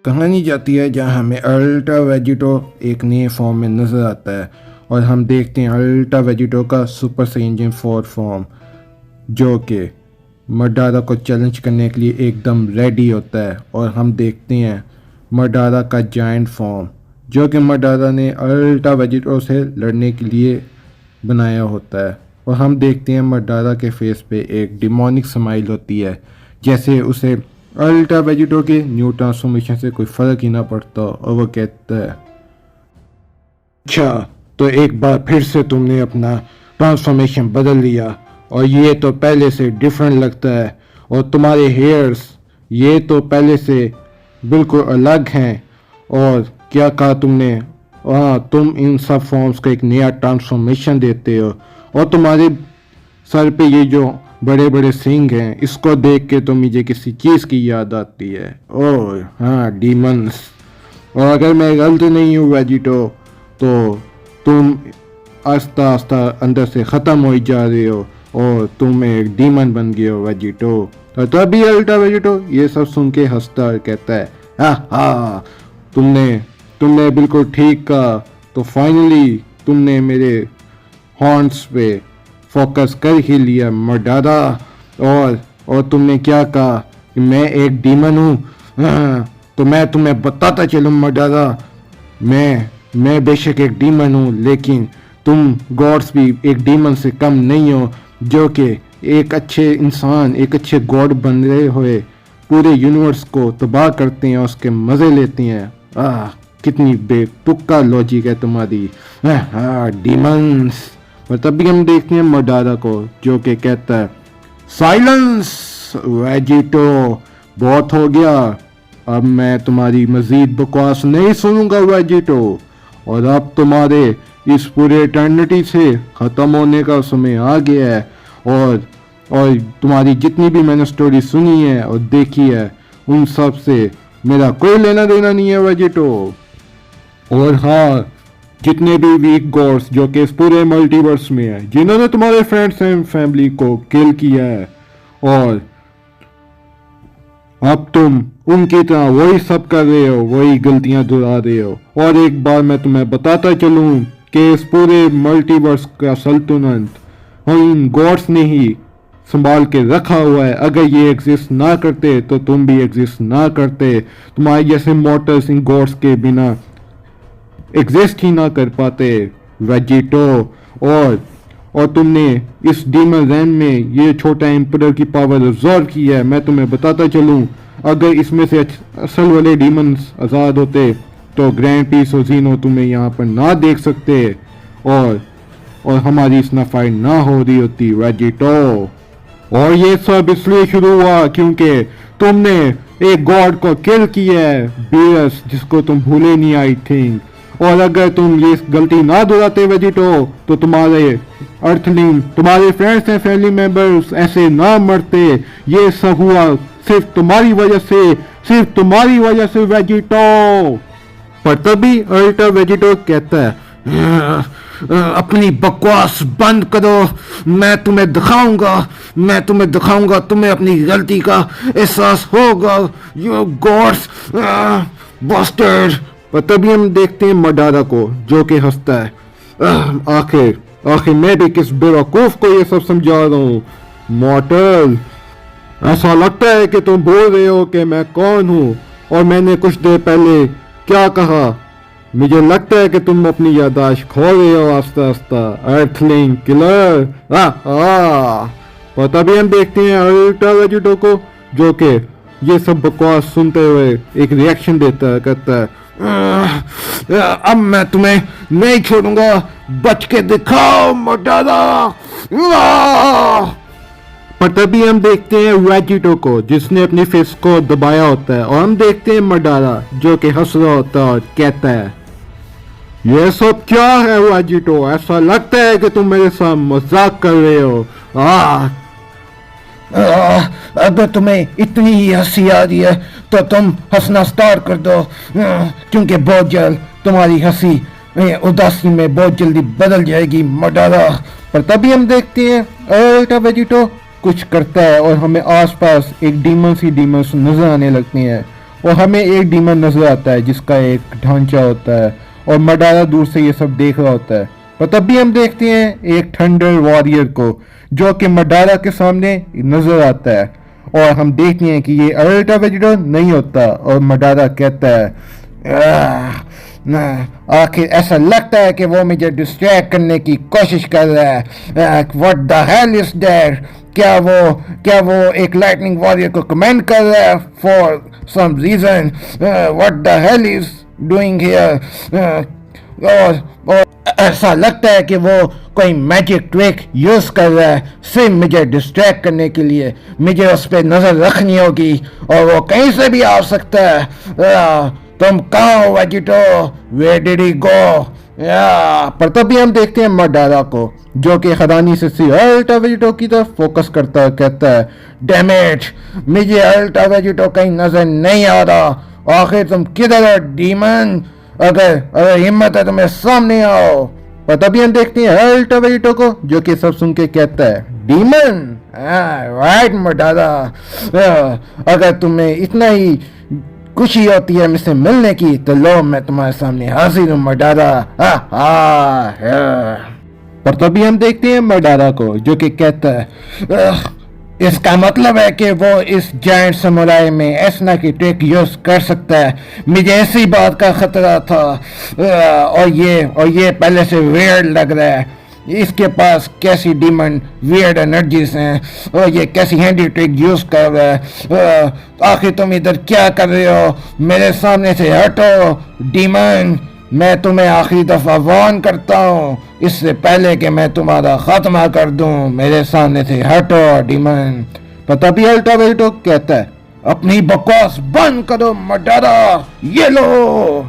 कहानी जाती है जहाँ हमें अल्ट्रा वेजिटो एक नए फॉर्म में नज़र आता है और हम देखते हैं अल्ट्रा वेजिटो का सुपर साइंजन 4 फॉर्म जो कि मडारा को चैलेंज करने के लिए एकदम रेडी होता है। और हम देखते हैं मडारा का जायंट फॉर्म जो कि मडारा ने अल्ट्रा वेजिटो से लड़ने के लिए बनाया होता है। और हम देखते हैं मडारा के फेस पे एक डिमोनिक स्माइल होती है, जैसे उसे अल्ट्रा वेजिटो के न्यू ट्रांसफॉर्मेशन से कोई फ़र्क ही ना पड़ता। और वो कहता है, अच्छा तो एक बार फिर से तुमने अपना ट्रांसफॉर्मेशन बदल लिया और ये तो पहले से डिफरेंट लगता है और तुम्हारे हेयर्स ये तो पहले से बिल्कुल अलग हैं। और क्या कहा तुमने? हाँ, तुम इन सब फॉर्म्स को एक नया ट्रांसफॉर्मेशन देते हो और तुम्हारे सर पे ये जो बड़े बड़े सिंग हैं इसको देख के तो मुझे किसी चीज़ की याद आती है। ओह हाँ, डीमंस। और अगर मैं गलत नहीं हूँ वेजिटो, तो तुम आस्ता आस्ता अंदर से ख़त्म हो जा रहे हो और तुम एक डीमन बन गए हो वेजिटो। और तभी अल्ट्रा वेजिटो ये सब सुन के हंसता और कहता है, हाँ हाँ, तुमने बिल्कुल ठीक कहा। तो फाइनली तुमने मेरे हॉर्न्स पे फोकस कर ही लिया मडारा। और तुमने क्या कहा कि मैं एक डीमन हूँ? हाँ, तो मैं तुम्हें बताता चलूँ मडारा, मैं बेशक एक डीमन हूँ, लेकिन तुम गॉड्स भी एक डीमन से कम नहीं हो, जो कि एक अच्छे इंसान, एक अच्छे गॉड बन रहे हुए पूरे यूनिवर्स को तबाह करते हैं और उसके मज़े लेते हैं। कितनी बेतुका लॉजिक है तुम्हारी। हाँ डीमंस। और तभी हम देखते हैं मडारा को जो कि कहता है, साइलेंस वेजिटो, बहुत हो गया, अब मैं तुम्हारी मजीद बकवास नहीं सुनूंगा वेजिटो। और अब तुम्हारे इस पूरे इटर्निटी से ख़त्म होने का समय आ गया है। और तुम्हारी जितनी भी मैंने स्टोरी सुनी है और देखी है उन सब से मेरा कोई लेना देना नहीं है वेजिटो। और हाँ, जितने भी वीक गॉड्स जो कि इस पूरे मल्टीवर्स में है, जिन्होंने तुम्हारे फ्रेंड्स एंड फैमिली को किल किया है, और अब तुम उनकी तरह वही सब कर रहे हो, वही गलतियां दोहरा रहे हो। और एक बार मैं तुम्हें बताता चलूं कि इस पूरे मल्टीवर्स का सल्तनत इन गॉड्स ने ही संभाल के रखा हुआ है। अगर ये एग्जिस्ट ना करते तो तुम भी एग्जिस्ट ना करते। तुम्हारे जैसे मॉर्टल्स इन गॉड्स के बिना एग्जिस्ट ही ना कर पाते वेजिटो। और तुमने इस डीमन रैन में ये छोटा एम्परर की पावर अब्जॉर्व की है। मैं तुम्हें बताता चलूं, अगर इसमें से असल वाले डीमंस आज़ाद होते तो ग्रैंड पीस और जीनो तुम्हें यहाँ पर ना देख सकते और हमारी इस फाइट ना हो रही होती वेजिटो। और ये सब इसलिए शुरू हुआ क्योंकि तुमने एक गॉड को किल किया है, बीरस, जिसको तुम भूले नहीं आई थिंक। और अगर तुम ये गलती ना दोहराते वेजिटो तो तुम्हारे अर्थलिंग, तुम्हारे फ्रेंड्स एंड फैमिली मेंबर्स ऐसे ना मरते। ये सब हुआ सिर्फ तुम्हारी वजह से, सिर्फ तुम्हारी वजह से वेजिटो। पर तभी अल्ट्रा वेजिटो कहता है, अपनी बकवास बंद करो, मैं तुम्हें दिखाऊंगा, तुम्हें अपनी गलती का एहसास होगा, यू गॉड्स बास्टर्ड। पर तभी हम देखते हैं मडारा को जो कि हंसता है, आखिर मैं भी किस बेवकूफ को ये सब समझा रहा हूँ मॉर्टल। ऐसा लगता है कि तुम भूल रहे हो कि मैं कौन हूँ और मैंने कुछ देर पहले क्या कहा। मुझे लगता है कि तुम अपनी याददाश्त खो रहे हो आस्ता आस्ता, अर्थलिंग किलर। पर तभी हम देखते हैं अल्ट्रा वेजिटो को जो कि ये सब बकवास सुनते हुए एक रिएक्शन देता है, कहता है, अब मैं तुम्हें नहीं छोड़ूंगा, बच के दिखाओ मडारा। पर तभी हम देखते हैं वेजिटो को जिसने अपनी फेस को दबाया होता है, और हम देखते हैं मडारा जो कि हंस रहा होता है और कहता है, ये सब क्या है वेजिटो? ऐसा लगता है कि तुम मेरे साथ मजाक कर रहे हो। अगर तुम्हें इतनी ही हंसी आ रही है तो तुम हंसना स्टार्ट कर दो, क्योंकि बहुत जल्द तुम्हारी हंसी उदासी में बहुत जल्दी बदल जाएगी मडारा। पर तभी हम देखते हैं अल्ट्रा वेजिटो कुछ करता है और हमें आसपास एक डीमंस ही डीमंस नजर आने लगती हैं। और हमें एक डीमन नजर आता है जिसका एक ढांचा होता है और मडारा दूर से ये सब देख रहा होता है। और तब भी हम देखते हैं एक थंडर वॉरियर को जो कि मडारा के सामने नजर आता है और हम देखते हैं कि ये अल्ट्रा वेजिटो नहीं होता और मडारा कहता है आखिर ऐसा लगता है कि वो मुझे डिस्ट्रैक्ट करने की कोशिश कर रहा है। What the hell is that? क्या वो एक लाइटनिंग वॉरियर को कमेंट कर रहा है for some reason? What the hell is doing here? और ऐसा लगता है कि वो कोई मैजिक ट्रिक यूज कर रहा है सिर्फ मुझे डिस्ट्रैक्ट करने के लिए। मुझे उस पर नजर रखनी होगी और वो कहीं से भी आ सकता है। तुम कहाँ हो वेजिटो? वेयर डिड ही गो? पर तभी हम देखते हैं मडारा को जो कि हैरानी से अल्ट्रा वेजिटो की तरफ फोकस करता है, कहता है डैमेज मुझे अल्ट्रा वेजिटो कहीं नजर नहीं आ रहा। आखिर तुम किधर हो डीमन? अगर हिम्मत है तो मेरे सामने आओ। और तभी हम देखते हैं अल्ट्रा वेजिटो को जो कि सब सुन के कहता है डीमन राइट मडारा, अगर तुम्हें इतना ही खुशी होती है मुझसे मिलने की तो लो मैं तुम्हारे सामने हाजिर हूँ मडारा। पर तभी हम देखते हैं मडारा को जो कि कहता है इसका मतलब है कि वो इस जायंट समुराई में एसना की ट्रिक यूज कर सकता है। मुझे ऐसी बात का खतरा था और ये पहले से वियर्ड लग रहा है। इसके पास कैसी डीमन वियर्ड एनर्जीज हैं और ये कैसी हैंडी ट्रिक यूज कर रहा है। आखिर तुम इधर क्या कर रहे हो? मेरे सामने से हटो डीमन। मैं तुम्हें आखिरी दफा वार्न करता हूँ इससे पहले कि मैं तुम्हारा खात्मा कर दूं। मेरे सामने से हटो डीमन। पर तभी अल्ट्रा वेजिटो कहता है अपनी बकवास बंद करो मडारा, ये लो।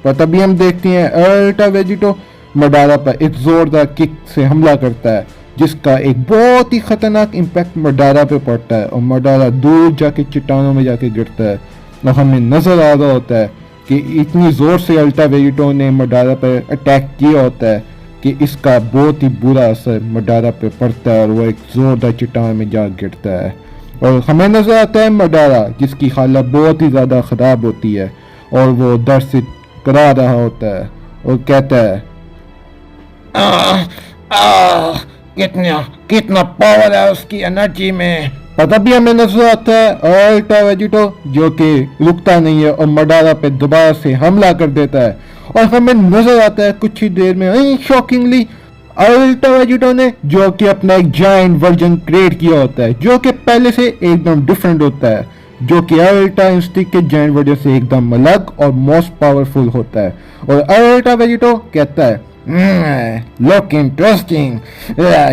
पर तभी हम देखते हैं अल्ट्रा वेजिटो मडारा पर एक जोरदार किक से हमला करता है जिसका एक बहुत ही खतरनाक इम्पैक्ट मडारा पे पड़ता है और मडारा दूर जाके चट्टानों में जाके गिरता है। और हमें नजर आ रहा होता है कि इतनी जोर से अल्ट्रा वेजिटो ने मडारा पर अटैक किया होता है कि इसका बहुत ही बुरा असर मडारा पे पड़ता है और वो एक जोरदार चट्टान में जा गिरता है। और हमें नजर आता है मडारा जिसकी हालत बहुत ही ज़्यादा ख़राब होती है और वो दर्द से करा रहा होता है और कहता है कितना पावर है उसकी एनर्जी में। और तभी हमें नजर आता है अल्ट्रा वेजिटो जो कि रुकता नहीं है और मडारा पे दोबारा से हमला कर देता है। और हमें नजर आता है कुछ ही देर में शॉकिंगली अल्ट्रा वेजिटो ने जो कि अपना एक जायंट वर्जन क्रिएट किया होता है जो कि पहले से एकदम डिफरेंट होता है, जो कि अल्ट्रा इंस्टिंक्ट के जायंट वर्जन से एकदम अलग और मोस्ट पावरफुल होता है। और अल्ट्रा वेजिटो कहता है लुक इंटरेस्टिंग,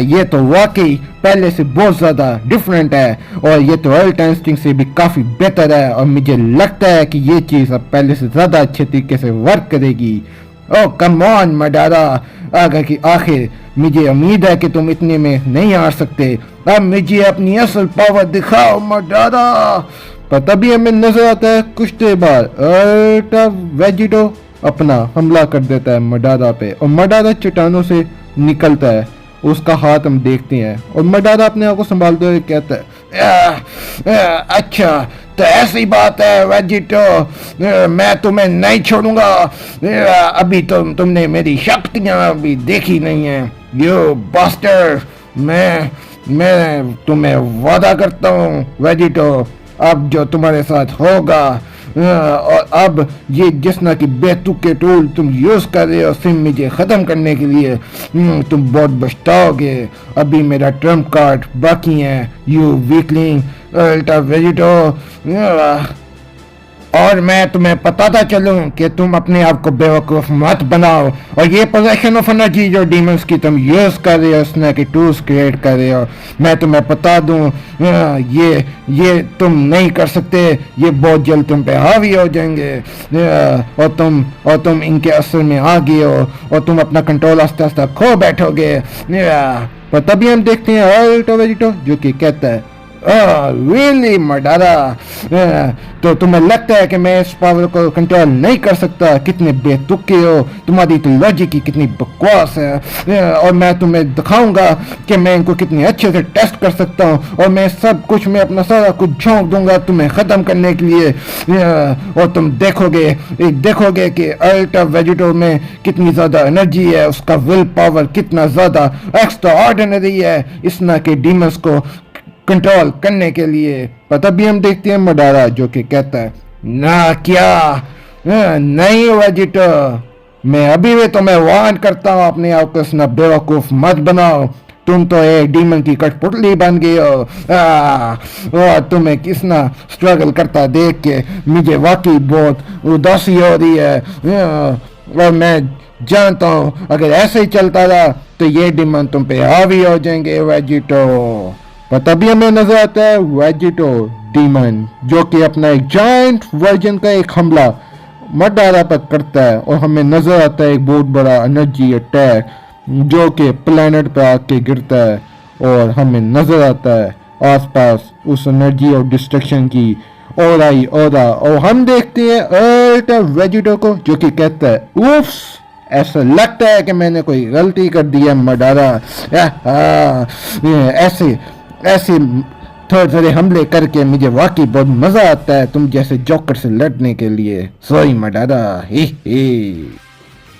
ये तो वाकई पहले से बहुत ज्यादा डिफरेंट है और ये तो अल्ट्रा इंस्टिंक्ट से भी काफी बेहतर है और मुझे लगता है कि ये चीज अब पहले से ज्यादा अच्छे तरीके से वर्क करेगी। ओ कम ऑन मडारा, आखिर मुझे उम्मीद है कि तुम इतने में नहीं हार सकते। अब मुझे अपनी असल पावर दिखाओ मडारा। पर तभी हमें नजर आता है कुछ देर बाद अल्ट्रा वेजिटो अपना हमला कर देता है मडारा पे और मडारा चट्टानों से निकलता है। उसका हाथ हम देखते हैं और मडारा अपने आप को संभालते हुए कहता है अच्छा तो ऐसी बात है वेजिटो, मैं तुम्हें नहीं छोड़ूंगा। अभी तुमने मेरी शक्तियां अभी देखी नहीं है यू बास्टर। मैं तुम्हें वादा करता हूँ वेजिटो अब जो तुम्हारे साथ होगा और अब ये जिसना की बेतुके टूल तुम यूज कर रहे हो सिम मुझे खत्म करने के लिए तुम बहुत बचताओगे। अभी मेरा ट्रम्प कार्ड बाकी है यू वीकलिंग अल्ट्रा वेजिटो। और मैं तुम्हें बताता चलूं कि तुम अपने आप को बेवकूफ मत बनाओ और ये पोजेशन ऑफ एनर्जी जो डीमंस की तुम यूज कर रहे हो स्नैक की टूल्स क्रिएट कर रहे हो, मैं तुम्हें बता दूं ये तुम नहीं कर सकते। ये बहुत जल्द तुम पे हावी हो जाएंगे और तुम इनके असर में आ गए हो और तुम अपना कंट्रोल आस्ते आस्ते खो बैठोगे। पर तभी हम देखते हैं अल्ट्रा वेजिटो जो कि कहता है रियली मडारा, तो तुम्हें लगता है कि मैं इस पावर को कंट्रोल नहीं कर सकता? कितने बेतुके हो, तुम्हारी तो लॉजिक ही कितनी बकवास है। और मैं तुम्हें दिखाऊंगा कि मैं इनको कितनी अच्छे से टेस्ट कर सकता हूँ, और मैं सब कुछ में अपना सारा कुछ झोंक दूंगा तुम्हें ख़त्म करने के लिए। और तुम देखोगे कि अल्ट्रा वेजिटो में कितनी ज़्यादा एनर्जी है, उसका विल पावर कितना ज़्यादा एक्स्ट्रा ऑर्डिनरी है इस ना के डीमंस को कंट्रोल करने के लिए। पता भी हम देखते हैं मडारा जो कि कहता है ना क्या, नहीं वेजिटो, मैं अभी भी तुम्हें वार्न करता हूँ, अपने आप को इतना बेवकूफ मत बनाओ। तुम तो एक डीमन की कठपुतली बन गई हो। और तुम्हें किसना स्ट्रगल करता देख के मुझे वाकई बहुत उदासी हो रही है। और मैं जानता हूँ अगर ऐसे ही चलता रहा तो ये डीमन तुम पे हावी हो जाएंगे वेजिटो। पर तभी हमें नजर आता है वेजिटो डीमन जो कि अपना एक जायंट वर्जन का एक हमला मडारा पर करता है, और हमें नजर आता है एक बहुत बड़ा एनर्जी अटैक जो कि प्लेनेट पे आके गिरता है, और हमें नजर आता है आसपास उस एनर्जी और डिस्ट्रक्शन की ओरा, और हम देखते हैं अल्ट्रा वेजिटो को जो कि कहता है उफ्स, ऐसा लगता है कि मैंने कोई गलती कर दी है मडारा। ऐसे थोड़े हमले करके मुझे वाकई बहुत मजा आता है तुम जैसे जोकर से लड़ने के लिए। सॉरी मडारा, ही।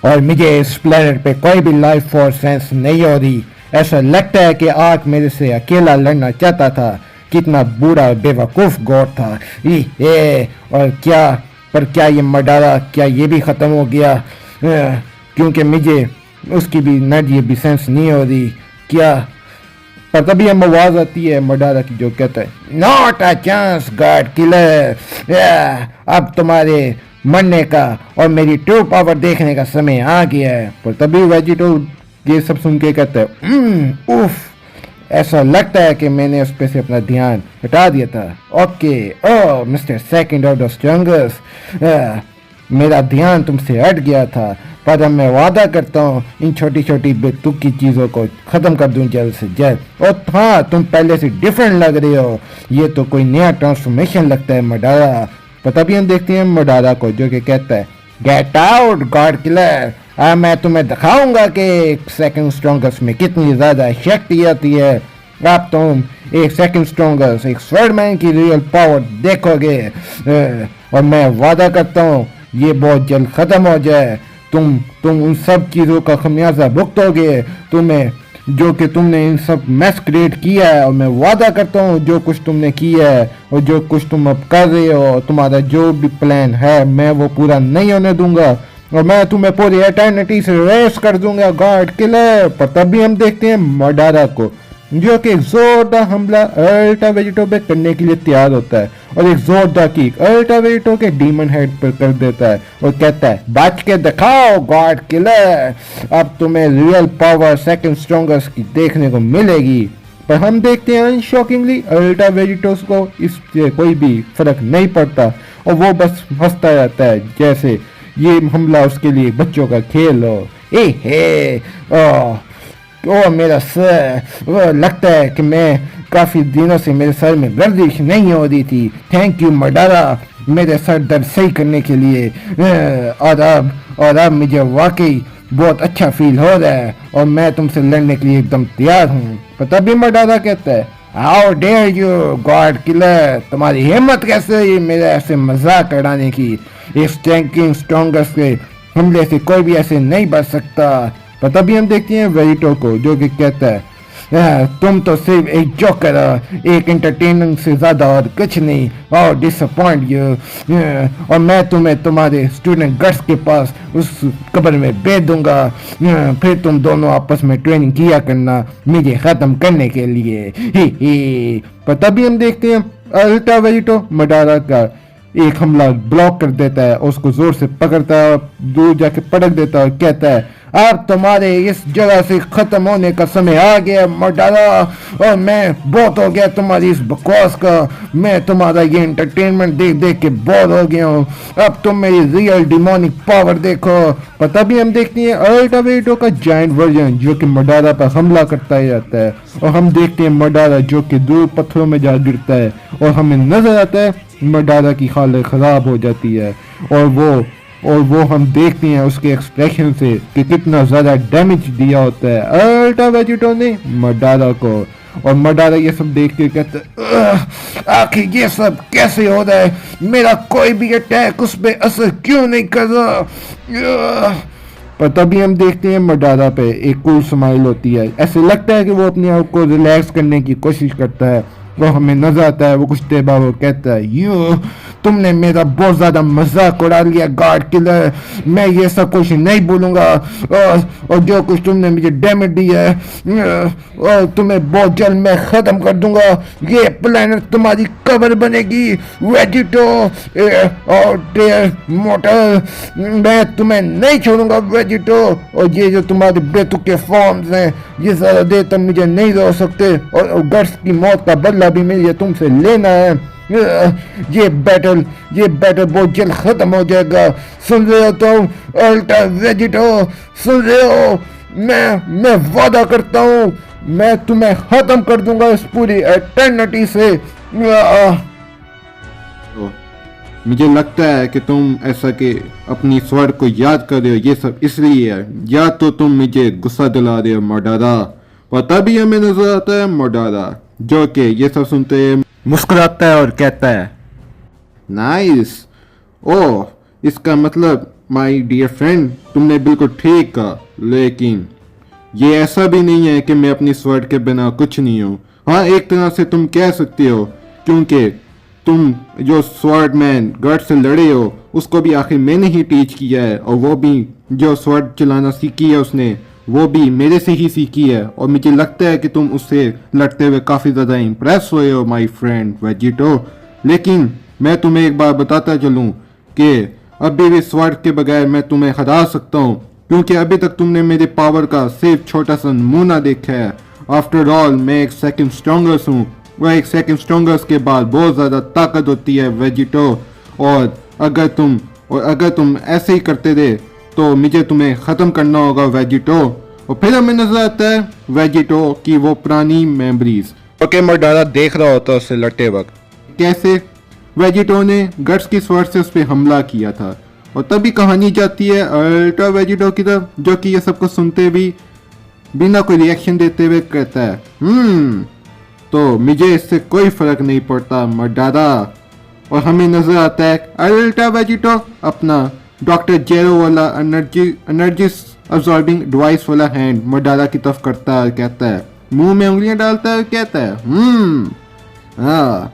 और मुझे इस प्लेनेट पे कोई भी लाइफ फोर्स सेंस नहीं हो रही। ऐसा लगता है कि आग मेरे से अकेला लड़ना चाहता था। कितना बुरा बेवकूफ गॉड था। और क्या ये मडारा, क्या ये भी खत्म हो गया? क्योंकि मुझे उसकी भी एनर्जी भी सेंस नहीं हो रही क्या? पर तभी हम आवाज आती है मडारा की जो कहता है not a chance God killer, अब तुम्हारे मरने का और मेरी ट्रू पावर देखने का समय आ गया है। पर तभी वेजिटो ये सब सुन के कहता है उफ, ऐसा लगता है कि मैंने उस पे से अपना ध्यान हटा दिया था। Okay, oh mister second of the strongest, मेरा ध्यान तुमसे हट गया था, पर अब मैं वादा करता हूँ इन छोटी छोटी बेतुकी चीज़ों को ख़त्म कर दूँ जल्द से जल्द। और हाँ, तुम पहले से डिफरेंट लग रहे हो, ये तो कोई नया ट्रांसफॉर्मेशन लगता है मडारा। पता भी हम देखते हैं मडारा को जो कि कहता है गेट आउट गॉड किलर, मैं तुम्हें दिखाऊंगा कि सेकंड स्ट्रॉन्गेस्ट में कितनी ज़्यादा शक्ति आती है। अब तुम एक सेकंड स्ट्रॉन्गेस्ट, एक स्वॉर्डमैन की रियल पावर देखोगे, और मैं वादा करता हूँ ये बहुत जल्द ख़त्म हो जाए। तुम उन सब चीज़ों का खमियाजा भुगतोगे, तुम्हें जो कि तुमने इन सब मैस क्रिएट किया है। और मैं वादा करता हूँ जो कुछ तुमने किया है और जो कुछ तुम अब कर रहे हो, तुम्हारा जो भी प्लान है मैं वो पूरा नहीं होने दूंगा, और मैं तुम्हें पूरी एटर्निटी से रेस कर दूंगा गॉड किलर। पर तभी हम देखते हैं मडारा को जो कि एक जोरदार हमला अल्ट्रा वेजिटो पे करने के लिए तैयार होता है, और एक जोरदार किक अल्ट्रा वेजिटो के डीमन हेड पर कर देता है और कहता है बच के दिखाओ गॉड किलर, अब तुम्हें रियल पावर सेकंड स्ट्रॉन्गेस्ट की देखने को मिलेगी। पर हम देखते हैं अनशॉकिंगली अल्ट्रा वेजिटोस को इससे कोई भी फर्क नहीं पड़ता, और वो बस हंसता रहता है जैसे ये हमला उसके लिए बच्चों का खेल हो। ओ मेरा सर, वो लगता है कि मैं काफ़ी दिनों से मेरे सर में गर्दिश नहीं हो रही थी। थैंक यू मडारा मेरे सर दर्द सही करने के लिए। और अब मुझे वाकई बहुत अच्छा फील हो रहा है, और मैं तुमसे लड़ने के लिए एकदम तैयार हूँ। पर तभी मडारा कहता है how dare you god killer, तुम्हारी हिम्मत कैसे हुई मेरे ऐसे मजाक उड़ाने की? इस टैंकिंग स्ट्रॉन्गेस्ट के हमले से कोई भी ऐसे नहीं बच सकता। पर तभी हम देखते हैं वेजिटो को जो कि कहता है तुम तो सिर्फ एक जोकर हो, एक एंटरटेनमेंट से ज़्यादा और कुछ नहीं। और डिसअपॉइंट यू, और मैं तुम्हें तुम्हारे स्टूडेंट गट्स के पास उस कब्र में भेज दूंगा, फिर तुम दोनों आपस में ट्रेनिंग किया करना मुझे ख़त्म करने के लिए। ही। पर तभी हम देखते हैं अल्ट्रा वेजिटो मडारा का एक हमला ब्लॉक कर देता है, उसको जोर से पकड़ता है और दूर जाके पटक देता है और कहता है अब तुम्हारे इस जगह से खत्म होने का समय आ गया मर्दाना, और मैं बहुत हो गया तुम्हारी इस बकवास का। मैं तुम्हारा ये एंटरटेनमेंट देख देख के बोर हो गया हूँ। अब तुम मेरी रियल डिमोनिक पावर देखो। पता भी हम देखते हैं अल्टा वेजिटो का जायंट वर्जन जो कि मर्दाना पर हमला करता ही जाता है, और हम देखते हैं मर्दाना जो कि दूर पत्थरों में जा गिरता है, और हमें नजर आता है मर्दाना की हालत खराब हो जाती है, और वो हम देखते हैं उसके एक्सप्रेशन से कि कितना ज्यादा डैमेज दिया होता है अल्टा वेजिटो ने मर्दाना को। और मर्दाना ये सब देख के कहता है आखिर ये सब कैसे हो रहा है, मेरा कोई भी अटैक उस पर असर क्यों नहीं कर रहा। पर तभी हम देखते हैं मर्दाना पे एक कूल स्माइल होती है, ऐसे लगता है कि वो अपने आप को रिलैक्स करने की कोशिश करता है। वो हमें नजर आता है वो कुछ देर बाद वो कहता है यू तुमने मेरा बहुत ज्यादा मजाक उड़ा लिया गार्ड किलर, मैं ये सब कुछ नहीं बोलूंगा, और जो कुछ तुमने मुझे डैमेज दिया है और तुम्हें बहुत जल्द मैं खत्म कर दूंगा। ये प्लेनेट तुम्हारी कबर बनेगी वेजिटो और मोटर, मैं तुम्हें नहीं छोड़ूंगा वेजिटो। और ये जो तुम्हारे बेतुके फॉर्म्स हैं ये ज्यादा देर तक मुझे नहीं रोक सकते, और गट्स की मौत का बदला भी मुझे तुमसे लेना है। ये बैटल बहुत जल्द खत्म हो जाएगा, सुन रहे हो तुम अल्टा वेजिटो, सुन रहे हो। मैं वादा करता हूँ मैं तुम्हें खत्म कर दूंगा इस पूरी एटर्निटी से। मुझे लगता है कि तुम ऐसा कि अपनी स्वर को याद कर रहे हो, ये सब इसलिए है, या तो तुम मुझे गुस्सा दिला रहे हो मर्दाना। पता भी हमें नजर आता है मर्दाना जो कि ये सब सुनते मुस्कुराता है और कहता है नाइस, ओह इसका मतलब माय डियर फ्रेंड तुमने बिल्कुल ठीक कहा, लेकिन ये ऐसा भी नहीं है कि मैं अपनी स्वर्ड के बिना कुछ नहीं हूँ। हाँ एक तरह से तुम कह सकते हो, क्योंकि तुम जो स्वॉर्ड मैन गॉड से लड़े हो उसको भी आखिर मैंने ही टीच किया है, और वो भी जो स्वॉर्ड चलाना सीखी है उसने वो भी मेरे से ही सीखी है, और मुझे लगता है कि तुम उससे लड़ते हुए काफ़ी ज़्यादा इम्प्रेस हुए हो माय फ्रेंड वेजिटो। लेकिन मैं तुम्हें एक बार बताता चलूँ कि अभी भी स्वॉर्ड के बगैर मैं तुम्हें हरा सकता हूँ, क्योंकि अभी तक तुमने मेरे पावर का सिर्फ छोटा सा नमूना देखा है। आफ्टर ऑल मैं एक सेकंड स्ट्रॉन्गर्स हूँ, वह एक सेकंड स्ट्रॉन्गर्स के बाद बहुत ज़्यादा ताकत होती है वेजिटो। और अगर तुम ऐसे ही करते रहे तो मुझे तुम्हें ख़त्म करना होगा वेजिटो। और फिर हमें नजर आता है वेजिटो की वो पुरानी मेमोरीज। ओके मर्दाना देख रहा होता उससे लड़ते वक्त कैसे वेजिटो ने गट्स की स्वर्ड से उस पर हमला किया था, और तभी कहानी जाती है अल्ट्रा वेजिटो की तरफ जो कि ये सब कुछ सुनते भी बिना कोई रिएक्शन देते हुए कहता है तो मुझे इससे कोई फर्क नहीं पड़ता मर्दाना। और हमें नजर आता है अल्ट्रा वेजिटो अपना डॉक्टर जेरो वाला एनर्जी अब्सॉर्बिंग डिवाइस वाला हैंड मर्दाना की तरफ करता है, कहता है मुंह में उंगलियां डालता है, कहता है हाँ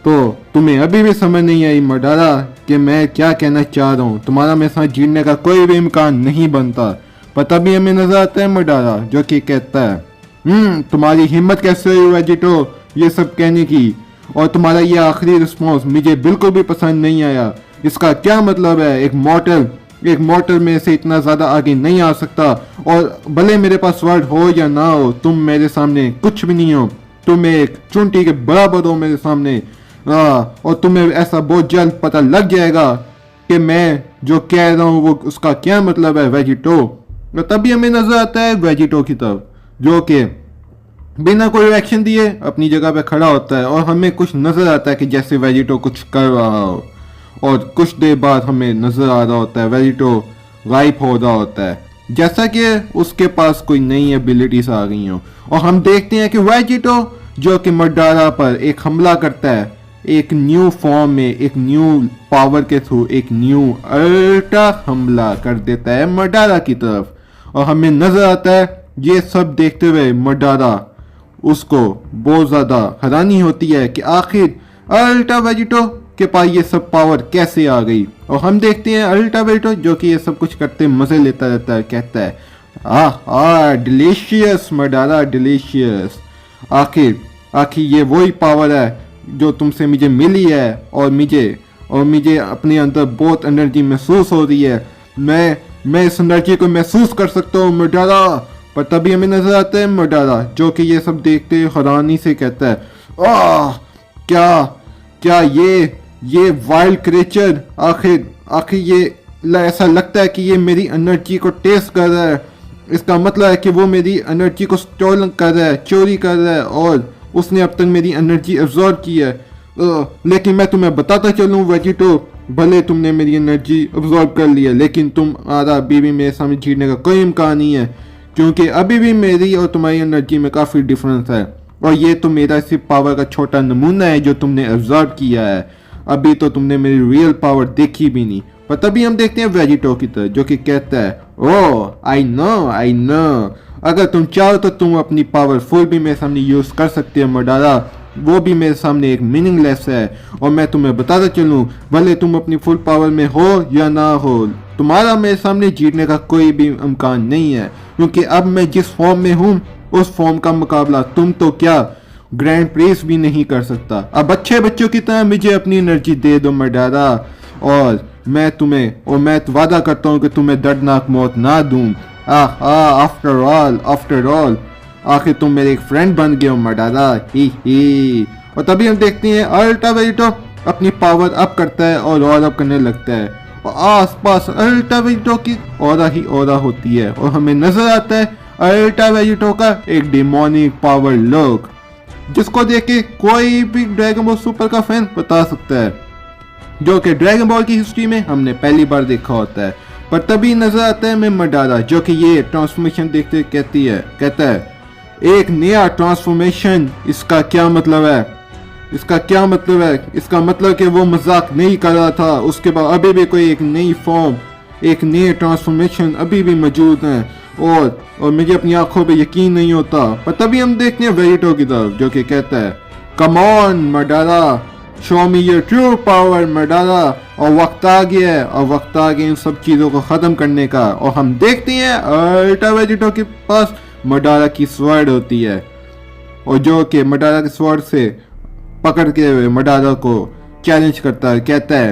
तो तुम्हें अभी भी समझ नहीं आई मर्दाना कि मैं क्या कहना चाह रहा हूँ, तुम्हारा मेरे साथ जीतने का कोई भी इम्कान नहीं बनता। पता भी हमें नजर आता है मर्दाना जो कि कहता है तुम्हारी हिम्मत कैसे हुई वेजिटो ये सब कहने की, और तुम्हारा ये आखिरी रिस्पॉन्स मुझे बिल्कुल भी पसंद नहीं आया। इसका क्या मतलब है एक मॉर्टल में से इतना ज्यादा आगे नहीं आ सकता, और भले मेरे पास स्वर्ड हो या ना हो तुम मेरे सामने कुछ भी नहीं हो, तुम एक चुंटी के बराबर हो मेरे सामने। और तुम्हें ऐसा बहुत जल्द पता लग जाएगा कि मैं जो कह रहा हूँ वो उसका क्या मतलब है वेजिटो। और तभी हमें नजर आता है वेजिटो की तरफ जो कि बिना कोई रिएक्शन दिए अपनी जगह पे खड़ा होता है, और हमें कुछ नजर आता है कि जैसे वेजिटो कुछ कर रहा हो, और कुछ देर बाद हमें नजर आ रहा होता है वेजिटो गायब हो रहा होता है, जैसा कि उसके पास कोई नई एबिलिटीज आ गई हो। और हम देखते हैं कि वेजिटो जो कि मर्दाना पर एक हमला करता है एक न्यू फॉर्म में, एक न्यू पावर के थ्रू एक न्यू अल्ट्रा हमला कर देता है मर्दाना की तरफ। और हमें नजर आता है ये सब देखते हुए मर्दाना उसको बहुत ज्यादा हैरानी होती है कि आखिर अल्ट्रा वेजिटो के पास ये सब पावर कैसे आ गई। और हम देखते हैं अल्ट्रा वेजिटो जो कि ये सब कुछ करते मजे लेता रहता है, कहता है डिलीशियस मर्दाना डिलीशियस, आखिर ये वही पावर है जो तुमसे मुझे मिली है, और मुझे अपने अंदर बहुत एनर्जी महसूस हो रही है। मैं इस एनर्जी को महसूस कर सकता हूँ मडारा। पर तभी हमें नजर आता है मडारा, जो कि ये सब देखते हैरानी से कहता है, आह क्या क्या ये वाइल्ड क्रिएचर, आखिर ये ऐसा लगता है कि ये मेरी एनर्जी को टेस्ट कर रहा है। इसका मतलब है कि वो मेरी एनर्जी को स्टोल कर रहा है, चोरी कर रहा है, और उसने अब तक मेरी एनर्जी एब्जॉर्ब की है। लेकिन मैं तुम्हें बताता चलूँ वेजिटो, भले तुमने मेरी एनर्जी एब्जॉर्ब कर ली है, लेकिन तुम्हारा अभी भी मेरे सामने जीतने का कोई इम्कान नहीं है, क्योंकि अभी भी मेरी और तुम्हारी एनर्जी में काफ़ी डिफरेंस है। और ये तो मेरा सिर्फ पावर का छोटा नमूना है जो तुमने एब्जॉर्ब किया है। अभी तो तुमने मेरी रियल पावर देखी भी नहीं। पर तभी हम देखते हैं वेजिटो की तरह, जो कि कहता है, ओह आई नो, अगर तुम चाहो तो तुम अपनी पावर फुल भी मेरे सामने यूज कर सकते हो मडारा। वो भी मेरे सामने एक मीनिंगलेस है। और मैं तुम्हें बताता चलूं, भले तुम अपनी फुल पावर में हो या ना हो, तुम्हारा मेरे सामने जीतने का कोई भी इम्कान नहीं है, क्योंकि अब मैं जिस फॉर्म में हूँ उस फॉर्म का मुकाबला तुम तो क्या ग्रैंड प्रिंस भी नहीं कर सकता। अब अच्छे बच्चों की तरह मुझे अपनी एनर्जी दे दो मडारा, और मैं वादा करता हूँ कि तुम्हें दर्दनाक मौत ना दूं। आफ्टर ऑल आखिर तुम मेरे एक फ्रेंड बन गए हो मडारा, ही। और तभी हम देखते हैं अल्ट्रा वेजिटो अपनी पावर अप करता है और अप करने लगता है, और आसपास अल्ट्रा वेजिटो की ऑरा होती है, और हमें नजर आता है अल्ट्रा वेजिटो का एक डिमोनिक पावर लुक, जिसको देख के कोई भी ड्रैगन बॉल सुपर का फैन बता सकता है, जो कि ड्रैगन बॉल की हिस्ट्री में हमने पहली बार देखा होता है। पर तभी नजर आता है मडारा, जो कि ये ट्रांसफॉर्मेशन देखते कहता है एक नया ट्रांसफॉर्मेशन, इसका क्या मतलब है? इसका मतलब कि वो मजाक नहीं कर रहा था। उसके बाद अभी भी कोई एक नई फॉर्म, एक नए ट्रांसफॉर्मेशन अभी भी मौजूद हैं, और मुझे अपनी आंखों पे यकीन नहीं होता। पर तभी हम देखते हैं वेजिटो की तरफ, जो कि कहता है, come on Madara, show me your true power Madara. और वक्त आ गया इन सब चीज़ों को ख़त्म करने का। और हम देखते हैं अल्ट्रा वेजिटो के पास मडारा की स्वॉर्ड होती है, और जो कि मडारा के स्वॉर्ड से पकड़ते हुए मडारा को चैलेंज करता है, कहता है,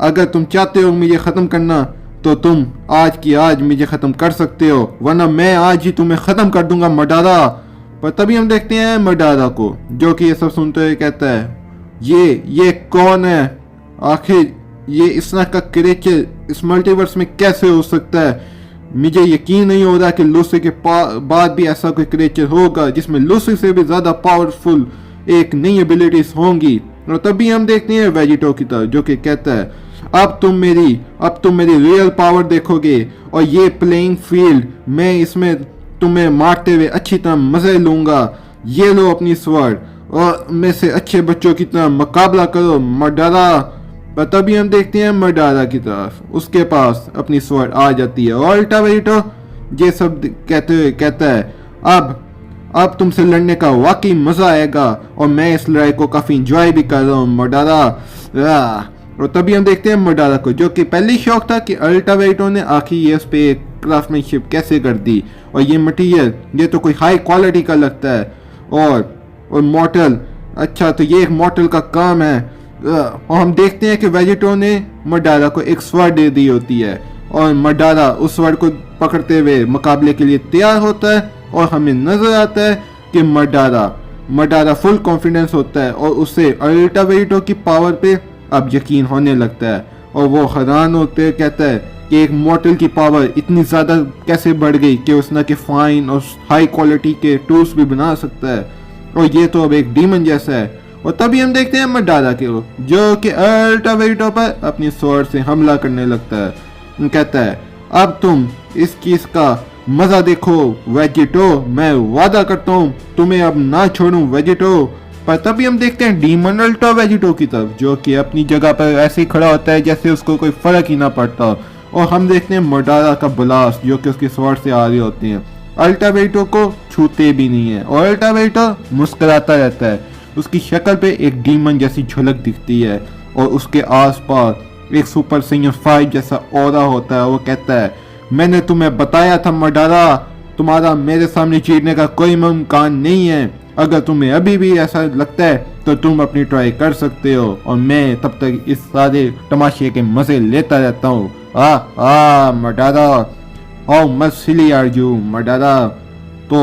अगर तुम चाहते हो मुझे ख़त्म करना, तो तुम आज की आज मुझे ख़त्म कर सकते हो, वरना मैं आज ही तुम्हें ख़त्म कर दूंगा मडारा। पर तभी हम देखते हैं मडारा को, जो कि ये सब सुनते हुए कहता है, ये कौन है? आखिर ये इस तरह का क्रिएचर इस मल्टीवर्स में कैसे हो सकता है? मुझे यकीन नहीं हो रहा कि लूसी के बाद भी ऐसा कोई क्रिएचर होगा जिसमें लूसी से भी ज़्यादा पावरफुल एक नई एबिलिटीज होंगी। और तभी हम देखते हैं वेजिटो की तरफ, जो कि कहता है, अब तुम मेरी रियल पावर देखोगे, और ये प्लेइंग फील्ड, मैं इसमें तुम्हें मारते हुए अच्छी तरह मजे लूंगा। ये लो अपनी स्वॉर्ड, और में से अच्छे बच्चों की तरह मुकाबला करो मडारा। पर तभी हम देखते हैं मडारा की तरफ, उसके पास अपनी स्वॉर्ड आ जाती है, और अल्ट्रा वेजिटो ये सब कहते हुए कहता है, अब तुमसे लड़ने का वाकई मजा आएगा, और मैं इस लड़ाई को काफी इंजॉय भी कर रहा हूँ मडारा। और तभी हम देखते हैं मडारा को, जो कि पहले शौक था कि अल्ट्रा वेजिटो ने आखिर ये उस पे क्राफ्टमैनशिप कैसे कर दी, और ये मटेरियल ये तो कोई हाई क्वालिटी का लगता है, और मॉर्टल, अच्छा तो ये एक मॉर्टल का काम है। और हम देखते हैं कि वेजिटो ने मडारा को एक स्वॉर्ड दे दी होती है, और मडारा उस स्वॉर्ड को पकड़ते हुए मुकाबले के लिए तैयार होता है, और हमें नजर आता है कि मडारा फुल कॉन्फिडेंस होता है, और उसे अल्ट्रा वेजिटो की पावर पे अब यकीन होने लगता है, और वो हैरान होते हुए कहता है कि एक मॉर्टल की पावर इतनी ज़्यादा कैसे बढ़ गई कि उसने के फाइन और हाई क्वालिटी के टूल्स भी बना सकता है, और ये तो अब एक डीमन जैसा है। और तभी हम देखते हैं मडारा को, जो कि अल्ट्रा वेजिटो पर अपनी स्वॉर्ड से हमला करने लगता है। कहता है, अब तुम इस चीज़ का मज़ा देखो वेजिटो, मैं वादा करता हूँ तुम्हें अब ना छोड़ूं वेजिटो। पर तभी हम देखते हैं डीमन अल्ट्रा वेजिटो की तरफ, जो कि अपनी जगह पर ऐसे ही खड़ा होता है जैसे उसको कोई फर्क ही ना पड़ता, और हम देखते हैं मडारा का ब्लास्ट जो कि उसकी स्वॉर्ड से आ रही होती हैं, अल्ट्रा वेजिटो को छूते भी नहीं है, और अल्ट्रा वेजिटो मुस्कुराता रहता है। उसकी शक्ल पे एक डीमन जैसी झलक दिखती है, और उसके आसपास एक सुपर सैयन 5 जैसा ऑरा होता है। वो कहता है, मैंने तुम्हें बताया था मडारा, तुम्हारा मेरे सामने जीतने का कोई इम्कान नहीं है। अगर तुम्हें अभी भी ऐसा लगता है तो तुम अपनी ट्राई कर सकते हो और मैं तब तक इस सारे तमाशे के मजे लेता रहता हूँ। Madara, how much silly are you Madara. तो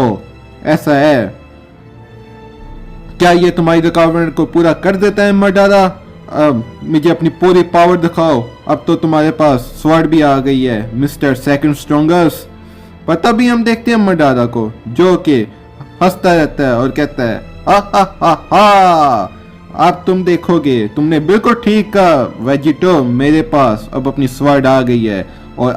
ऐसा है, क्या ये तुम्हारी रिक्वायरमेंट को पूरा कर देता है मडारा? अब मुझे अपनी पूरी पावर दिखाओ। अब तो तुम्हारे पास स्वॉर्ड भी आ गई है मिस्टर सेकंड स्ट्रॉन्गेस्ट। पर तभी हम देखते हैं मडारा को, जो कि हंसता रहता है और कहता है हा। अब तुम देखोगे, तुमने बिल्कुल ठीक कहा वेजिटो, मेरे पास अब अपनी स्वॉर्ड आ गई है और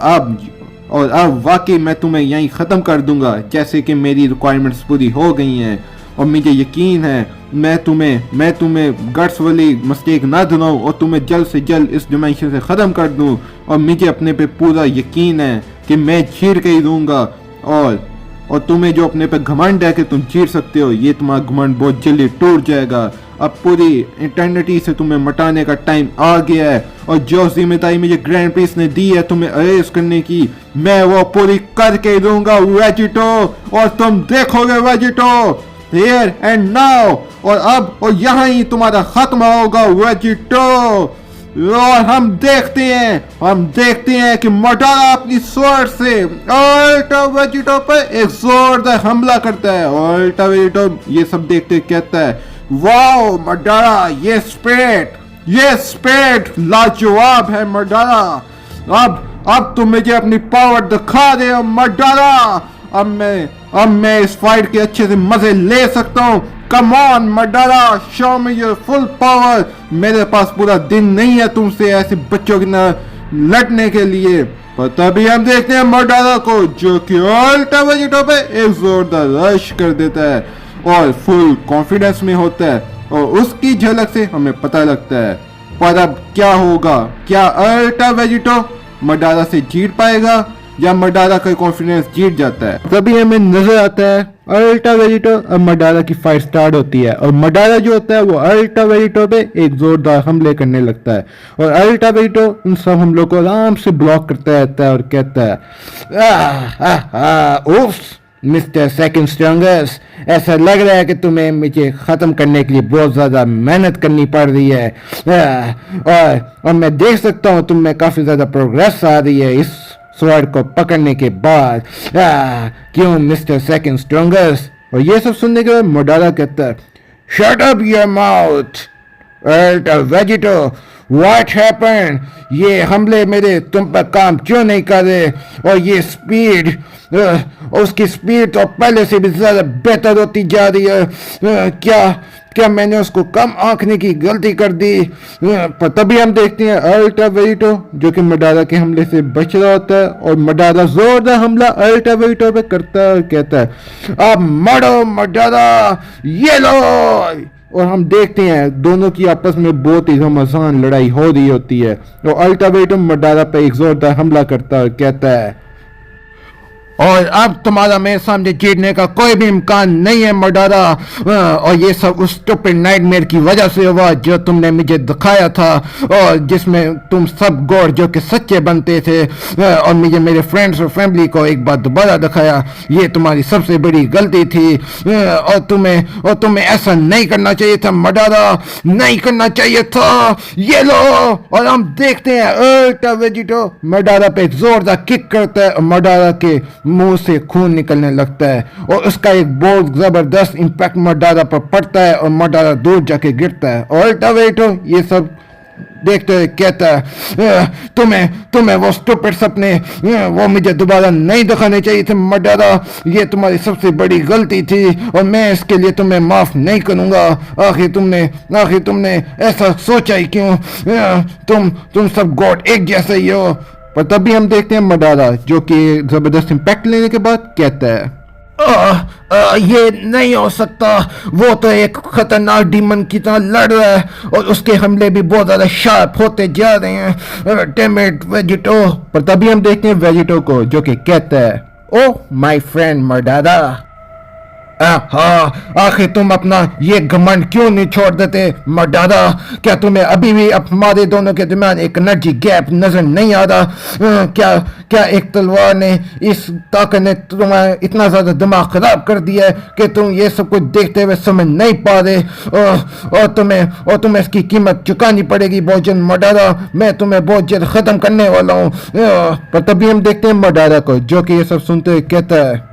अब वाकई मैं तुम्हें यहीं ख़त्म कर दूंगा, जैसे कि मेरी रिक्वायरमेंट्स पूरी हो गई हैं। और मुझे यकीन है मैं तुम्हें गट्स वाली मिस्टेक ना दिलाऊं और तुम्हें जल्द से जल्द इस डिमेंशन से ख़त्म कर दूं। और मुझे अपने पे पूरा यकीन है कि मैं चीर के ही दूंगा। और तुम्हें जो अपने पे घमंड है कि तुम चीर सकते हो, ये तुम्हारा घमंड बहुत जल्दी टूट जाएगा। अब पूरी इटर्निटी से तुम्हें मटाने का टाइम आ गया है और जो जिम्मेदारी मुझे ग्रैंड प्रिंस ने दी है तुम्हें अरेस्ट करने की, मैं वो पूरी करके दूंगा वेजिटो। और तुम देखोगे वेजिटो, हियर एंड नाउ। और यहाँ ही तुम्हारा खत्म होगा वेजिटो। और हम देखते हैं कि मडारा अपनी स्वॉर्ड से अल्टा वेजिटो पर एक जोरदार हमला करता है। अल्टा वेजिटो ये सब देखते कहता है, वाओ मडारा, ये स्पेड लाजवाब है मडारा। अब तुम मुझे अपनी पावर दिखा दे मडारा। अब मैं इस फाइट के अच्छे से मजे ले सकता हूँ। Come on Madara, show me your full power. मेरे पास पूरा दिन नहीं है तुमसे ऐसे बच्चों की तरह लड़ने के लिए। पर तभी हम देखते हैं मडारा को, जो कि अल्टा वेजिटो पे एक जोरदार रश कर देता है और फुल कॉन्फिडेंस में होता है और उसकी झलक से हमें पता लगता है। पर अब क्या होगा? क्या अल्टा वेजिटो मडारा से जीत पाएगा या मडारा का कॉन्फिडेंस जीत जाता है? तभी हमें नजर आता है अल्टा वेजिटो और मडारा की फाइट स्टार्ट होती है और मडारा जो होता है वो अल्टा वेजिटो पे एक जोरदार हमले करने लगता है और अल्टा वेजिटो उन सब हमलों को आराम से ब्लॉक करता रहता है और कहता है, उफ्स मिस्टर सेकंड स्ट्रॉन्गेस्ट, ऐसा लग रहा है कि तुम्हें मुझे ख़त्म करने के लिए बहुत ज़्यादा मेहनत करनी पड़ रही है। और मैं देख सकता हूँ तुम में काफ़ी ज़्यादा प्रोग्रेस आ रही है इस स्वॉर्ड को पकड़ने के बाद। क्यों मिस्टर सेकंड स्ट्रॉन्गेस्ट? और ये सब सुनने के बाद मडारा कहता है, shut up your mouth ultra Vegito, what happened? ये हमले मेरे तुम पर काम क्यों नहीं कर रहे? और ये स्पीड, उसकी स्पीड तो पहले से भी ज़्यादा बेहतर होती जा रही है। क्या मैंने उसको कम आंकने की गलती कर दी? पर तभी हम देखते हैं अल्टा वेजिटो जो कि मडारा के हमले से बच रहा होता है और मडारा जोरदार हमला अल्टा वेजिटो पे करता है और कहता है, अब मरो मडारा, ये लो। और हम देखते हैं दोनों की आपस में बहुत ही घमासान लड़ाई हो रही होती है और अल्टा वेजिटो मडारा पे एक जोरदार हमला करता है और कहता है, और अब तुम्हारा मेरे सामने जीतने का कोई भी इम्कान नहीं है मडारा। और ये सब उस स्टूपिड नाइटमेयर की वजह से हुआ जो तुमने मुझे दिखाया था और जिसमें तुम सब गॉड जो कि सच्चे बनते थे और मुझे मेरे फ्रेंड्स और फैमिली को एक बार दोबारा दिखाया। ये तुम्हारी सबसे बड़ी गलती थी और तुम्हें ऐसा नहीं करना चाहिए था मडारा, नहीं करना चाहिए था। ये लो। और हम देखते हैं अल्टा वेजिटो मडारा पे जोरदार किक करता है और मडारा के मुंह से खून निकलने लगता है और उसका एक बहुत जबरदस्त इंपैक्ट मडारा पर पड़ता है और मडारा दूर जाके गिरता है। और अल्टा वेजिटो ये सब देखते हुए कहता है, तुम्हें वो स्टूपिड सपने वो मुझे दोबारा नहीं दिखाने चाहिए थे मडारा। ये तुम्हारी सबसे बड़ी गलती थी और मैं इसके लिए तुम्हें माफ नहीं करूंगा। आखिर तुमने ऐसा सोचा ही क्यों? तुम सब गॉड एक जैसे ही हो। पर तभी हम देखते हैं मडारा जो कि जबरदस्त इंपैक्ट लेने के बाद कहता है, ये नहीं हो सकता, वो तो एक खतरनाक डीमन की तरह लड़ रहा है और उसके हमले भी बहुत ज़्यादा शार्प होते जा रहे हैं। Damn it Vegito. पर तभी हम देखते हैं वेजिटो को जो कि कहता है, ओह माय फ्रेंड मडारा, हाँ, आखिर तुम अपना ये घमंड क्यों नहीं छोड़ देते मडारा? क्या तुम्हें अभी भी हमारे दोनों के दरमियान एक एनर्जी गैप नजर नहीं आ रहा? क्या क्या एक तलवार ने, इस ताकत ने तुम्हारा इतना ज्यादा दिमाग खराब कर दिया है कि तुम ये सब कुछ देखते हुए समझ नहीं पा रहे? और तुम्हें इसकी कीमत चुकानी पड़ेगी बहुत जल्द मडारा। मैं तुम्हें बहुत जल्द खत्म करने वाला हूँ। पर तभी हम देखते हैं मडारा को, जो कि ये सब सुनते हुए कहता है,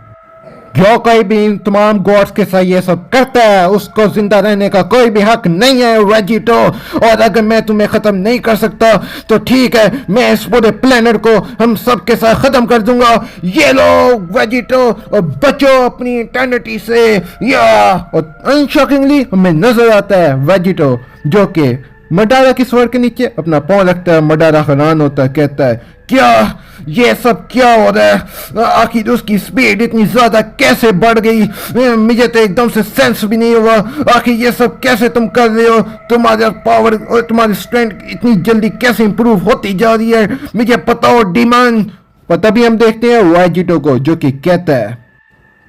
जो कोई भी इन तमाम गॉड्स के साथ ये सब करता है उसको जिंदा रहने का कोई भी हक नहीं है वेजिटो। और अगर मैं तुम्हें खत्म नहीं कर सकता तो ठीक है, मैं इस पूरे प्लेनेट को हम सब के साथ खत्म कर दूंगा। ये लो वेजिटो, और बचो अपनी इटर्निटी से। या और अनशॉकिंगली हमें नजर आता है वेजिटो, जो कि मडारा की स्वर के नीचे अपना पाँव रखता है। मडारा हैरान होता है, कहता है, क्या ये सब क्या हो रहा है? आखिर उसकी स्पीड इतनी ज्यादा कैसे बढ़ गई? मुझे तो एकदम से सेंस भी नहीं हुआ। आखिर ये सब कैसे तुम कर रहे हो? तुम्हारा पावर और तुम्हारी स्ट्रेंथ इतनी जल्दी कैसे इंप्रूव होती जा रही है? मुझे पता हो डीमन। पर तभी हम देखते हैं वेजिटो को, जो कि कहता है,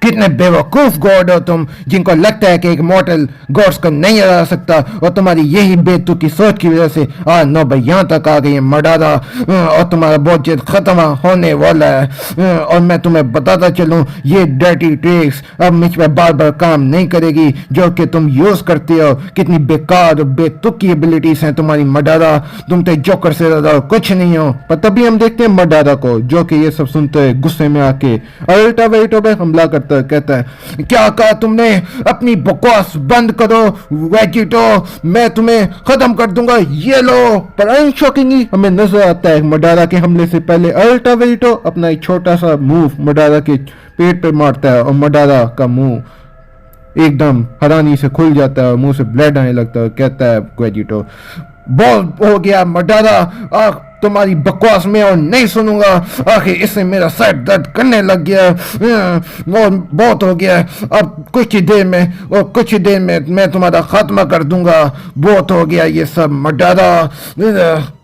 कितने बेवकूफ गॉड हो तुम, जिनको लगता है कि एक मॉर्टल गॉड्स को नहीं हरा सकता। और तुम्हारी यही बेतुकी सोच की वजह से आज नौबत यहाँ तक आ गई है मडारा, और तुम्हारा बहुत जल्द खत्म होने वाला है। और मैं तुम्हें बताता चलूं, ये डर्टी ट्रिक्स अब मुझ पर बार बार काम नहीं करेगी जो कि तुम यूज करते हो। कितनी बेकार और बेतुकी एबिलिटीज हैं तुम्हारी मडारा, तुम तो जोकर से ज्यादा कुछ नहीं हो। पर तभी हम देखते हैं मडारा को, जो कि ये सब सुनते हुए गुस्से में आके अल्टा वेजिटो पे हमला करता है। कहता है, क्या कहा तुमने? अपनी बकवास बंद करो वेजिटो, मैं तुम्हें खत्म कर दूंगा। ये लो। पर अनशॉकिंगली हमें नजर आता है मडारा के हमले से पहले अल्टा वेजिटो अपना एक छोटा सा मूव मडारा के पेट पर मारता है, और मडारा का मुंह एकदम हैरानी से खुल जाता है और मुंह से ब्लड आने लगता है। कहता है वेजिटो, बहुत हो गया मडारा, तुम्हारी बकवास में और नहीं सुनूंगा। आखिर इससे मेरा सर दर्द करने लग गया। बहुत हो गया। अब कुछ ही देर में मैं तुम्हारा खात्मा कर दूंगा। बहुत हो गया ये सब मडारा।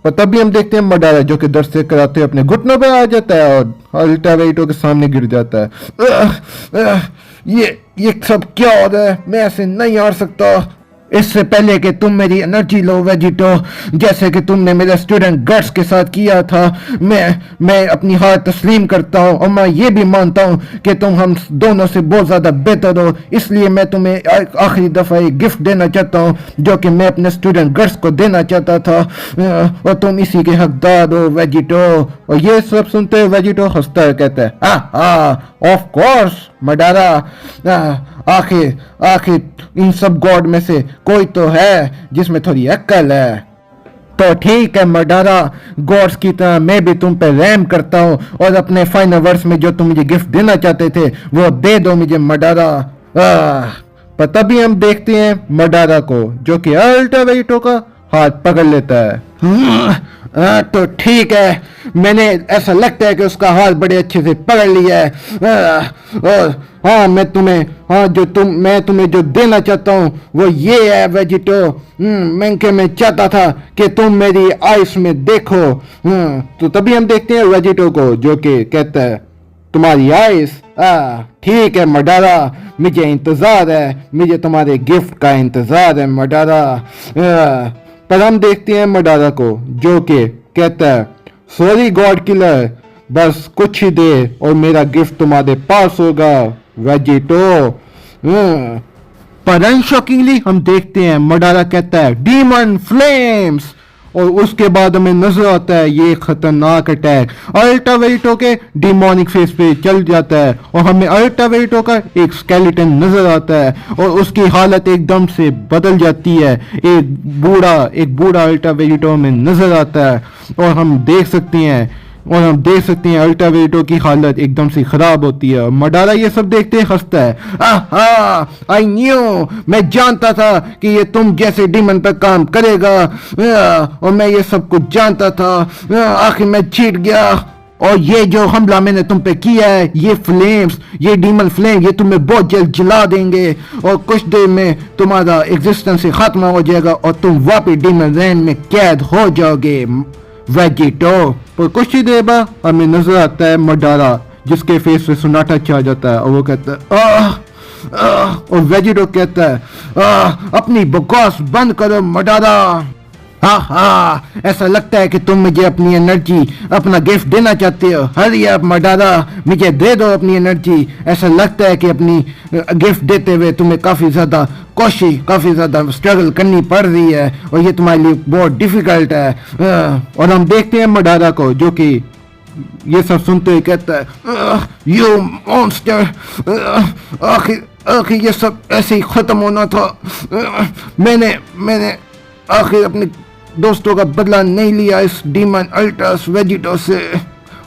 और तभी हम देखते हैं मडारा, जो कि दर्द से कराते हुए अपने घुटनों पे आ जाता है और अल्टा वेजिटो के सामने गिर जाता है। ये सब क्या हो रहा है? मैं ऐसे नहीं हार सकता। इससे पहले कि तुम मेरी एनर्जी लो वेजिटो, जैसे कि तुमने मेरे स्टूडेंट गट्स के साथ किया था, मैं अपनी हार तस्लीम करता हूँ। और मैं ये भी मानता हूँ कि तुम हम दोनों से बहुत ज़्यादा बेहतर हो। इसलिए मैं तुम्हें आखिरी दफ़ा एक गिफ्ट देना चाहता हूँ, जो कि मैं अपने स्टूडेंट गट्स को देना चाहता था, और तुम इसी के हकदार हो वेजिटो। और ये सब सुनते हुए वेजिटो हंसता है, कहता है, हाँ ऑफ कोर्स मडारा, आखिर इन सब गॉड में से कोई तो है जिसमें थोड़ी अक्ल है। तो ठीक है मडारा, गॉड्स की तरह मैं भी तुम पे रहम करता हूँ, और अपने फाइनल वर्स में जो तुम मुझे गिफ्ट देना चाहते थे वो दे दो मुझे मडारा। पर तभी हम देखते हैं मडारा को, जो कि अल्टा वेजिटो का हाथ पकड़ लेता है। तो ठीक है, मैंने ऐसा लगता है कि उसका हाथ बड़े अच्छे से पकड़ लिया है। और हाँ, मैं तुम्हें जो देना चाहता हूँ वो ये है वेजिटो। मैं चाहता था कि तुम मेरी आइस में देखो। तो तभी हम देखते हैं वेजिटो को, जो कि कहता है, तुम्हारी आइस? ठीक है मडारा, मुझे इंतजार है, मुझे तुम्हारे गिफ्ट का इंतजार है मडारा। पर हम देखते हैं मडारा को, जो कि कहता है, सॉरी गॉड किलर, बस कुछ ही देर और मेरा गिफ्ट तुम्हारे पास होगा वेजिटो। पर अनशॉकिंगली हम देखते हैं मडारा कहता है, डीमन फ्लेम्स। और उसके बाद हमें नजर आता है ये खतरनाक अटैक अल्टा वेजिटो के डिमोनिक फेस पे चल जाता है, और हमें अल्टा वेजिटो का एक स्केलेटन नजर आता है, और उसकी हालत एकदम से बदल जाती है। एक बूढ़ा अल्टा वेजिटो में नजर आता है, और हम देख सकते हैं अल्टा वेजिटो की हालत एकदम से खराब होती है। और मडारा ये सब देखते हंसता है, आई न्यू, मैं जानता था कि ये तुम जैसे डीमन पर काम करेगा, और मैं ये सब कुछ जानता था। आखिर मैं जीत गया। और ये जो हमला मैंने तुम पे किया है, ये फ्लेम्स, ये डीमन फ्लेम, ये तुम्हें बहुत जल्द जला देंगे, और कुछ देर में तुम्हारा एग्जिस्टेंस से खत्म हो जाएगा, और तुम वापिस डीमन रेन में कैद हो जाओगे वेजिटो। पर कुछ ही देर बाद हमें नजर आता है मडारा, जिसके फेस पे सुनाटा छा जाता है, और वो कहता है, और वेजिटो कहता है अपनी बकवास बंद करो मडारा। हाँ हाँ, ऐसा लगता है कि तुम मुझे अपनी एनर्जी, अपना गिफ्ट देना चाहते हो। हरी अप मडारा, मुझे दे दो अपनी एनर्जी। ऐसा लगता है कि अपनी गिफ्ट देते हुए तुम्हें काफ़ी ज़्यादा काफ़ी ज़्यादा स्ट्रगल करनी पड़ रही है और ये तुम्हारे लिए बहुत डिफ़िकल्ट है। और हम देखते हैं मडारा को जो कि ये सब सुनते हुए कहता है यू मॉन्स्टर, आखिर ये सब ऐसे ही ख़त्म होना था। मैंने आखिर अपने दोस्तों का बदला नहीं लिया इस डीमन अल्ट्रास वेजिटो से।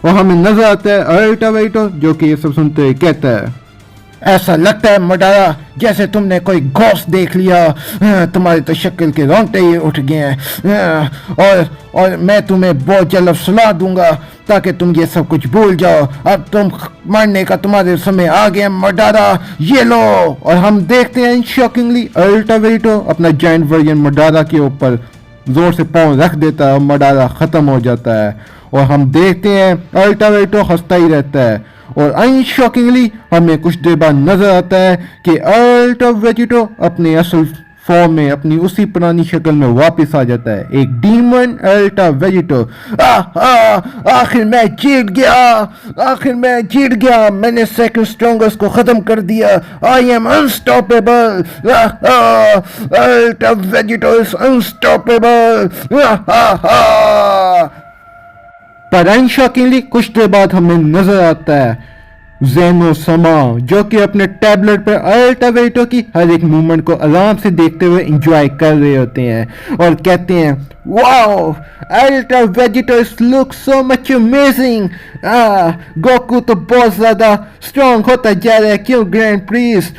और हमें नजर आता है अल्ट्रा वेजिटो जो कि ये सब सुनते हुए कहता है ऐसा लगता है मडारा जैसे तुमने कोई घोस्ट देख लिया। तुम्हारी तो शक्ल के रोंगटे ही उठ गए हैं। और मैं तुम्हें बहुत जल्द सलाह दूंगा ताकि तुम ये सब कुछ भूल जाओ। अब तुम मरने का तुम्हारे समय आ गया मडारा, ये लो। और हम देखते हैं शॉकिंगली अल्ट्रा वेजिटो अपना जायंट वर्जन मडारा के ऊपर जोर से पाँव रख देता है और मडारा खत्म हो जाता है। और हम देखते हैं अल्ट्रा वेजिटो हंसता ही रहता है। और अनशॉकिंगली हमें कुछ देर बाद नजर आता है कि अल्ट्रा वेजिटो अपने असल फॉर्म में, अपनी उसी पुरानी शक्ल में वापस आ जाता है, एक डीमन अल्ट्रा वेजिटो। आखिर मैं जीत गया, मैंने सेकंड स्ट्रॉन्गेस्ट को खत्म कर दिया। I am unstoppable, ultra Vegito is unstoppable. पर अनशॉकिंगली कुछ देर बाद हमें नजर आता है ज़ेनो समा जो कि अपने टैबलेट पर अल्ट्रा वेजिटो की हर एक मूवमेंट को आराम से देखते हुए एंजॉय कर रहे होते हैं और कहते हैं wow, ultra Vegito look so much amazing. Goku तो बहुत ज्यादा स्ट्रॉन्ग होता जा रहा है। क्यों ग्रैंड प्रीस्ट?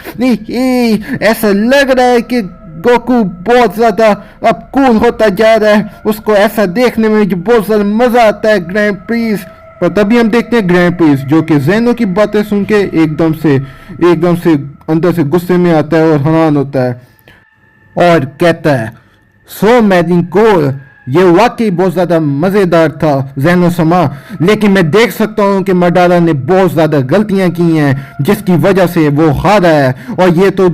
ऐसा लग रहा है कि गोकू बहुत ज्यादा अब कूल होता जा रहा है। उसको ऐसा देखने में जो बहुत ज्यादा मजा आता है ग्रैंड प्रीस्ट। पर तभी हम देखते हैं ग्रैंड प्रीस्ट जो कि ज़ेनो की बातें सुन के एकदम से अंदर से गुस्से में आता है और हैरान होता है और कहता है सो मैजिंग कोल, ये वाकई बहुत ज़्यादा मज़ेदार था ज़ेनो समा, लेकिन मैं देख सकता हूँ कि मडारा ने बहुत ज़्यादा गलतियाँ की हैं जिसकी वजह से वो हारा है। और ये तो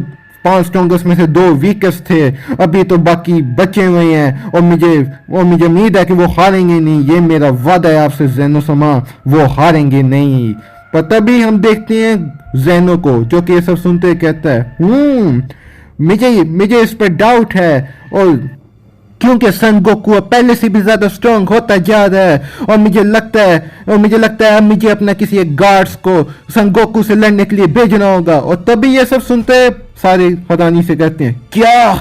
5 स्ट्रॉन्गेस्ट में से 2 वीकेस्ट थे, अभी तो बाकी बचे हुए हैं और मुझे उम्मीद है कि वो हारेंगे नहीं। ये मेरा वादा है आपसे ज़ेनो समा, वो हारेंगे नहीं। पर तभी हम देखते हैं ज़ेनो को जो कि ये सब सुनते कहता है मुझे इस पर डाउट है। और क्योंकि सन गोकू पहले से भी ज्यादा स्ट्रॉन्ग होता जा रहा है और मुझे लगता है अब मुझे अपना किसी एक गार्ड्स को सन गोकू से लड़ने के लिए भेजना होगा। और तभी ये सब सुनते सारे हैरानी से कहते हैं क्या